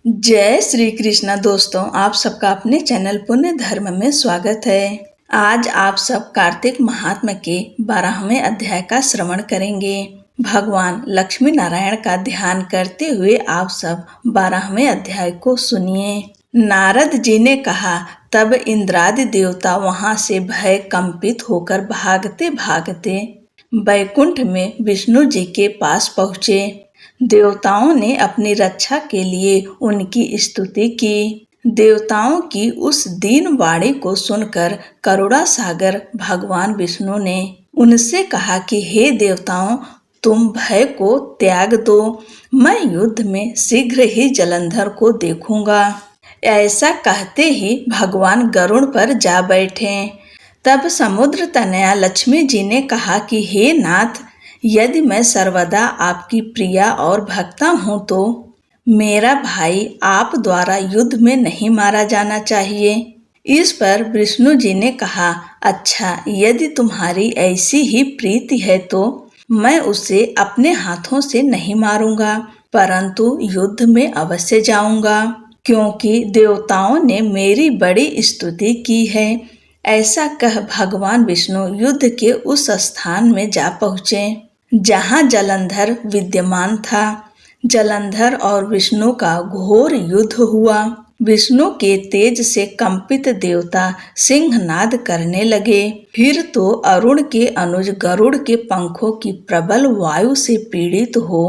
जय श्री कृष्णा दोस्तों, आप सबका अपने चैनल पुण्य धर्म में स्वागत है। आज आप सब कार्तिक महात्म के 12वें अध्याय का श्रवण करेंगे। भगवान लक्ष्मी नारायण का ध्यान करते हुए आप सब 12वें अध्याय को सुनिए। नारद जी ने कहा, तब इंद्रादि देवता वहां से भय कंपित होकर भागते भागते बैकुंठ में विष्णु जी के पास पहुँचे। देवताओं ने अपनी रक्षा के लिए उनकी स्तुति की। देवताओं की उस दीन वाणी को सुनकर करुणा सागर भगवान विष्णु ने उनसे कहा कि हे देवताओं, तुम भय को त्याग दो। मैं युद्ध में शीघ्र ही जलंधर को देखूंगा। ऐसा कहते ही भगवान गरुड़ पर जा बैठे। तब समुद्र तनया लक्ष्मी जी ने कहा कि हे नाथ, यदि मैं सर्वदा आपकी प्रिया और भक्ता हूँ तो मेरा भाई आप द्वारा युद्ध में नहीं मारा जाना चाहिए। इस पर विष्णु जी ने कहा, अच्छा, यदि तुम्हारी ऐसी ही प्रीति है तो मैं उसे अपने हाथों से नहीं मारूंगा, परंतु युद्ध में अवश्य जाऊंगा, क्योंकि देवताओं ने मेरी बड़ी स्तुति की है। ऐसा कह भगवान विष्णु युद्ध के उस स्थान में जा पहुँचे जहाँ जलंधर विद्यमान था। जलंधर और विष्णु का घोर युद्ध हुआ। विष्णु के तेज से कंपित देवता सिंहनाद करने लगे। फिर तो अरुण के अनुज गरुड़ के पंखों की प्रबल वायु से पीड़ित हो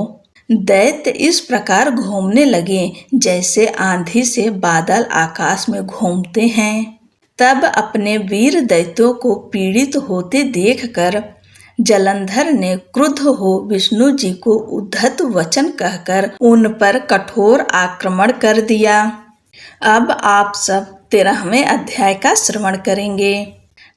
दैत्य इस प्रकार घूमने लगे जैसे आंधी से बादल आकाश में घूमते हैं। तब अपने वीर दैत्यों को पीड़ित होते देखकर जलंधर ने क्रुद्ध हो विष्णु जी को उद्धत वचन कहकर उन पर कठोर आक्रमण कर दिया। अब आप सब 13वें अध्याय का श्रवण करेंगे।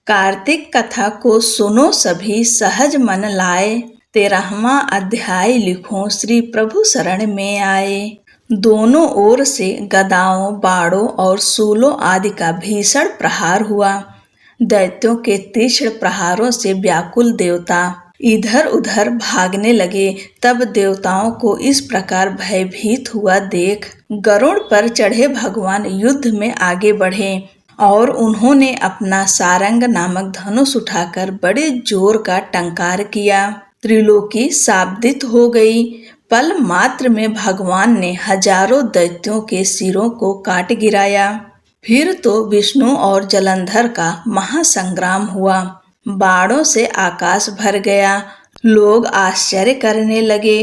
कार्तिक कथा को सुनो सभी सहज मन लाए। 13वां अध्याय लिखो श्री प्रभु शरण में आए। दोनों ओर से गदाओं, बाड़ों और शूलों आदि का भीषण प्रहार हुआ। दैत्यों के तीक्ष्ण प्रहारों से व्याकुल देवता इधर उधर भागने लगे। तब देवताओं को इस प्रकार भयभीत हुआ देख गरुड़ पर चढ़े भगवान युद्ध में आगे बढ़े और उन्होंने अपना सारंग नामक धनुष उठाकर बड़े जोर का टंकार किया। त्रिलोकी शाब्दित हो गई। पल मात्र में भगवान ने हजारों दैत्यों के सिरों को काट गिराया। फिर तो विष्णु और जलंधर का महासंग्राम हुआ। बाणों से आकाश भर गया। लोग आश्चर्य करने लगे।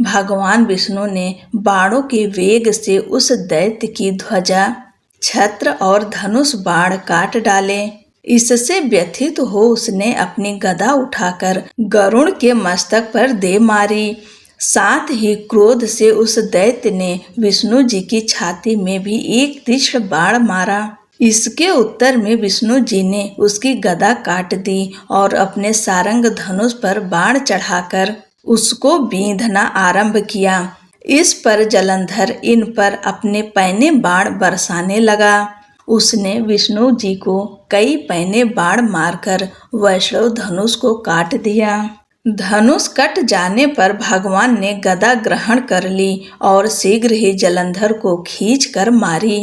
भगवान विष्णु ने बाणों के वेग से उस दैत्य की ध्वजा, छत्र और धनुष बाण काट डाले। इससे व्यथित हो उसने अपनी गदा उठाकर गरुड़ के मस्तक पर दे मारी। साथ ही क्रोध से उस दैत्य ने विष्णु जी की छाती में भी एक तीक्ष्ण बाण मारा। इसके उत्तर में विष्णु जी ने उसकी गदा काट दी और अपने सारंग धनुष पर बाण चढ़ाकर उसको बींधना आरंभ किया। इस पर जलंधर इन पर अपने पैने बाण बरसाने लगा। उसने विष्णु जी को कई पैने बाण मारकर वैष्णव धनुष को काट दिया। धनुष कट जाने पर भगवान ने गदा ग्रहण कर ली और शीघ्र ही जलंधर को खींच कर मारी,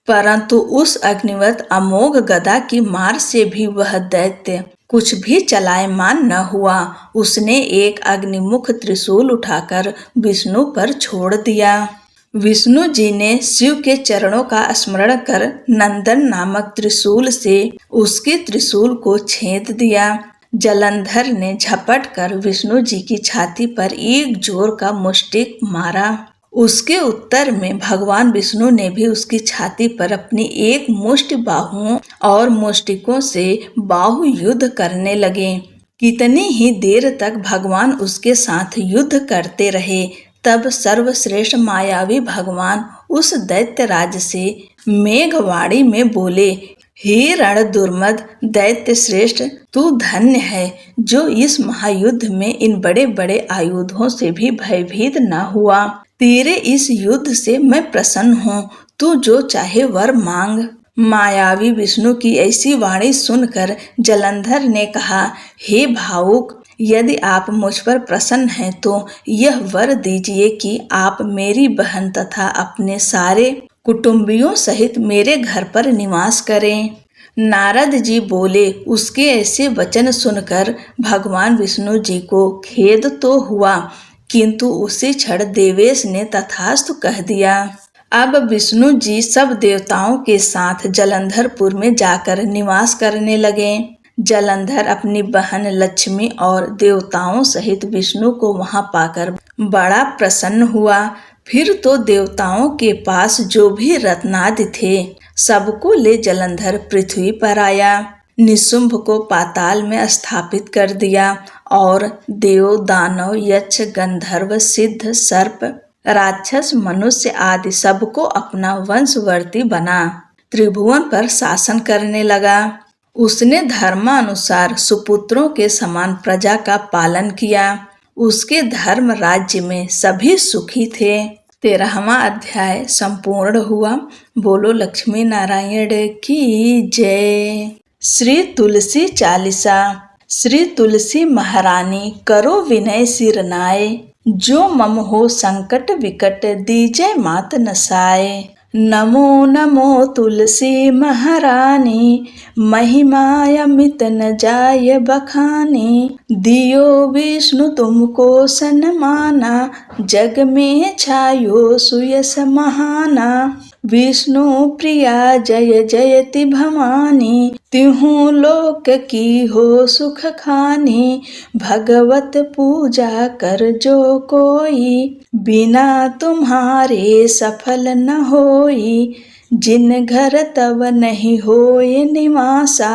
परंतु उस अग्निवत अमोघ गदा की मार से भी वह दैत्य कुछ भी चलायमान न हुआ। उसने एक अग्निमुख त्रिशूल उठाकर विष्णु पर छोड़ दिया। विष्णु जी ने शिव के चरणों का स्मरण कर नंदन नामक त्रिशूल से उसके त्रिशूल को छेद दिया। जलंधर ने झपट कर विष्णु जी की छाती पर एक जोर का मुष्टिक मारा। उसके उत्तर में भगवान विष्णु ने भी उसकी छाती पर अपनी एक मुष्टि बाहुओं और मुष्टिकों से बाहु युद्ध करने लगे। कितनी ही देर तक भगवान उसके साथ युद्ध करते रहे। तब सर्वश्रेष्ठ मायावी भगवान उस दैत्यराज से मेघवाणी में बोले, हे रण दुर्मद दैत्य श्रेष्ठ, तू धन्य है जो इस महायुद्ध में इन बड़े बड़े आयुधों से भी भयभीत न हुआ। तेरे इस युद्ध से मैं प्रसन्न हूँ। तू जो चाहे वर मांग। मायावी विष्णु की ऐसी वाणी सुनकर जलंधर ने कहा, हे भावुक, यदि आप मुझ पर प्रसन्न हैं तो यह वर दीजिए कि आप मेरी बहन तथा अपने सारे कुटुंबियों सहित मेरे घर पर निवास करें। नारद जी बोले। उसके ऐसे वचन सुनकर भगवान विष्णु जी को खेद तो हुआ, किंतु उसी क्षण देवेश ने तथास्तु कह दिया। अब विष्णु जी सब देवताओं के साथ जलंधरपुर में जाकर निवास करने लगे। जलंधर अपनी बहन लक्ष्मी और देवताओं सहित विष्णु को वहां पाकर बड़ा प्रसन्न हुआ। फिर तो देवताओं के पास जो भी रत्नादि थे सबको ले जलंधर पृथ्वी पर आया। निशुंभ को पाताल में स्थापित कर दिया और देव, दानव, यक्ष, गंधर्व, सिद्ध, सर्प, राक्षस, मनुष्य आदि सबको अपना वंशवर्ती बना त्रिभुवन पर शासन करने लगा। उसने धर्मानुसार सुपुत्रों के समान प्रजा का पालन किया। उसके धर्म राज्य में सभी सुखी थे। 13वां अध्याय संपूर्ण हुआ। बोलो लक्ष्मी नारायण की जय। श्री तुलसी चालीसा। श्री तुलसी महारानी करो विनय सिर नाय, जो मम हो संकट विकट दीजै मात नसाय। नमो नमो तुलसी महारानी, महिमा अमित न जाय बखानी। दियो विष्णु तुमको सन्माना, जग में छायो सुयस महाना। विष्णु प्रिया जय जयति भवानी, तिहु लोक की हो सुख खानी। भगवत पूजा कर जो कोई, बिना तुम्हारे सफल न होई। जिन घर तब नहीं होए निवासा,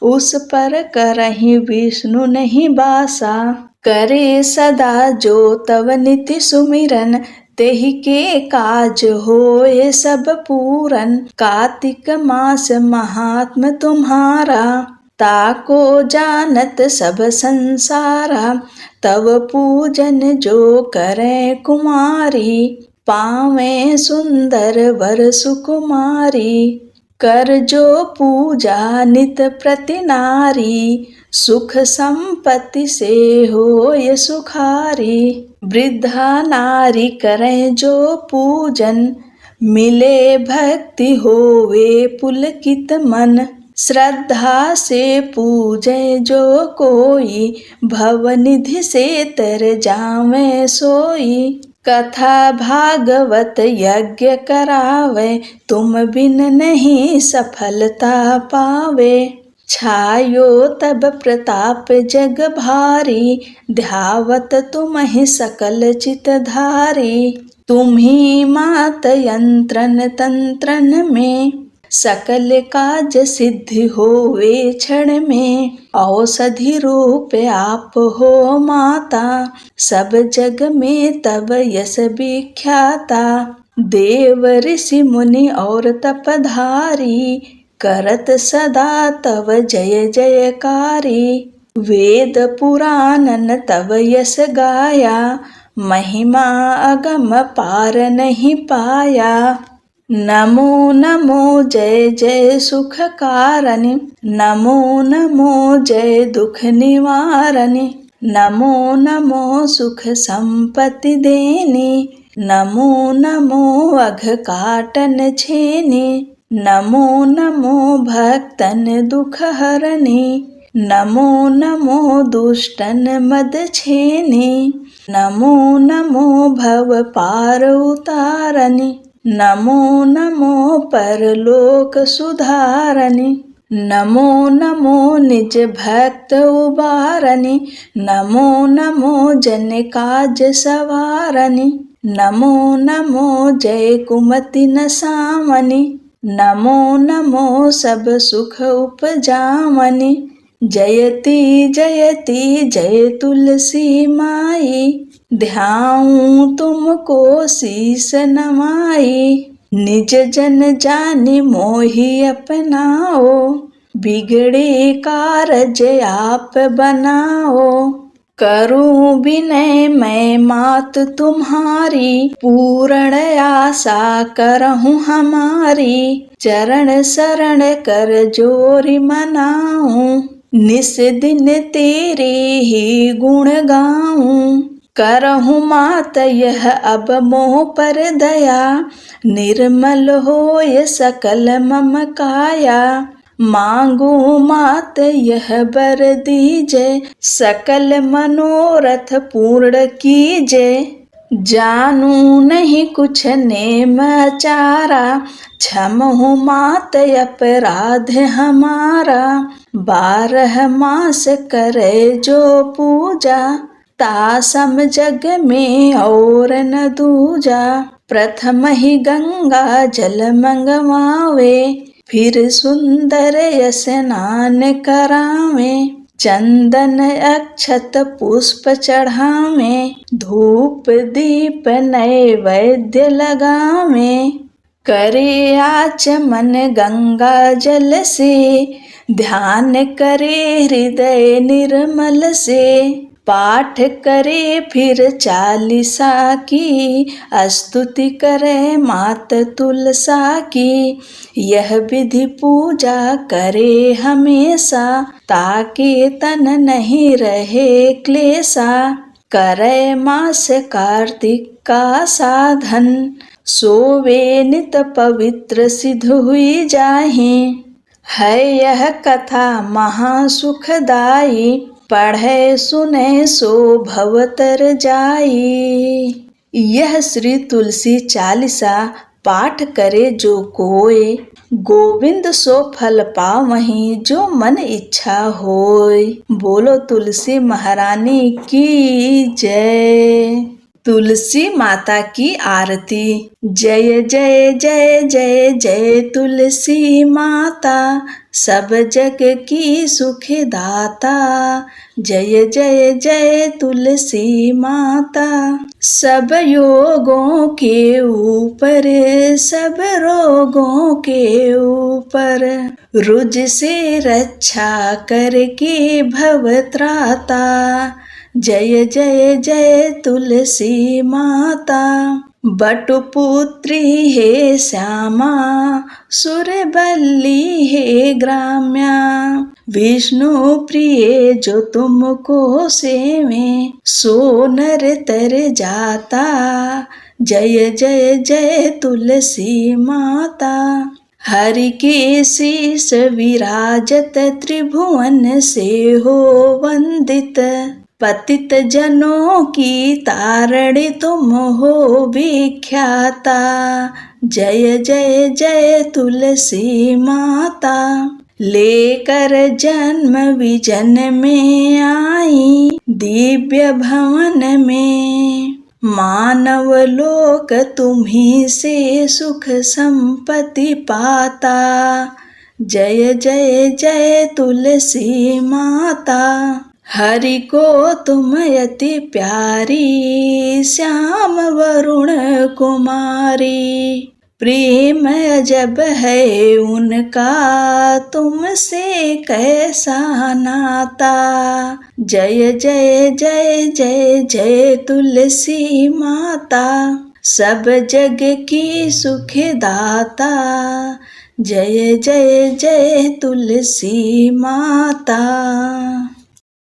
उस पर करहि विष्णु नहीं बासा। करे सदा जो तव निति सुमिरन, तेहि के काज होए सब पूरन। कार्तिक मास महात्म तुम्हारा, ताको जानत सब संसारा। तव पूजन जो करे कुमारी, पावे सुंदर वर सुकुमारी। कर जो पूजा नित प्रति नारी, सुख संपत्ति से होय सुखारी। वृद्धा नारी करें जो पूजन, मिले भक्ति होवे पुलकित मन। श्रद्धा से पूजे जो कोई, भवनिधि से तर जावे सोई। कथा भागवत यज्ञ करावे, तुम बिन नहीं सफलता पावे। छायो तब प्रताप जग भारी, ध्यावत तुम्हि सकल चितधारी। तुम्ही मात यंत्रन तंत्रन में, सकल काज सिद्धि होवे क्षण में। औषधि रूप आप हो माता, सब जग में तब यश विख्याता। देव ऋषि मुनि और तपधारी, करत सदा तव जय जयकारी। वेद पुराणन तव यश गाया, महिमा अगम पार नहीं पाया। नमो नमो जय जय सुख कारणी, नमो नमो जय दुख निवारणी। नमो नमो सुख संपत्ति देनी, नमो नमो अघ काटन छेनी। नमो नमो भक्तन दुख हरणी, नमो नमो दुष्टन मद छेनी। नमो नमो भव पार उतारणी, नमो नमो परलोक सुधारणी। नमो नमो निज भक्त उबारणी, नमो नमो जन काज सवारणी। नमो नमो जय कुमति नसामनि, नमो नमो सब सुख उपजामनि। जयति जयति जय तुलसी माई, ध्याऊं तुमको शीस नमाई। निज जन जानि मोहि अपनाओ, बिगड़े कारज आप बनाओ। करूं विनय मैं मात तुम्हारी, पूर्ण आशा करहूं हमारी। चरण शरण कर जोरि मनाऊं, निस दिन तेरे ही गुण गाऊं, करहूँ मात यह अब मोह पर दया, निर्मल होय सकल मम काया। मांगू मात यह बर दीजय, सकल मनोरथ पूर्ण कीजय। जानू नहीं कुछ नेम चारा, क्षमहु मात अपराध हमारा। 12 मास करे जो पूजा, तासम जग में और न दूजा। प्रथम ही गंगा जल मंगवावे, फिर सुंदर स्नान करावे। चंदन अक्षत पुष्प चढ़ावे, धूप दीप नैवेद्य लगावे। करे आचमन गंगा जल से, ध्यान करे हृदय निर्मल से। पाठ करे फिर 40 की, स्तुति करे मात तुलसा की। यह विधि पूजा करे हमेशा, ताकि तन नहीं रहे क्लेशा। करे मास कार्तिक का साधन, सोवे नित पवित्र सिद्ध हुई जाहि। है यह कथा महासुखदाई, पढ़े सुने सो भवतर जाई। यह श्री तुलसी चालीसा पाठ करे जो कोय, गोविंद सो फल पावहीं जो मन इच्छा होय। बोलो तुलसी महारानी की जय। तुलसी माता की आरती। जय जय जय जय जय तुलसी माता, सब जग की सुखदाता। जय जय जय तुलसी माता। सब योगों के ऊपर, सब रोगों के ऊपर, रुज से रक्षा करके भवत्राता। जय जय जय तुलसी माता। बटुपुत्री हे श्यामा, सुरबल्ली हे ग्राम्या। विष्णु प्रिय जो तुमको सेवे, सो नर तर जाता। जय जय जय तुलसी माता। हरि के शीस विराजत, त्रिभुवन से हो वंदित। पतित जनों की तारणी तुम हो विख्याता। जय जय जय तुलसी माता। लेकर जन्म विजन में आई, दिव्य भवन में। मानव लोक तुम्ही से सुख संपत्ति पाता। जय जय जय तुलसी माता। हरि को तुम अति प्यारी, श्याम वरुण कुमारी। प्रेम अजब है उनका, तुमसे कैसा नाता। जय जय जय जय जय तुलसी माता, सब जग की सुखदाता। जय जय जय तुलसी माता।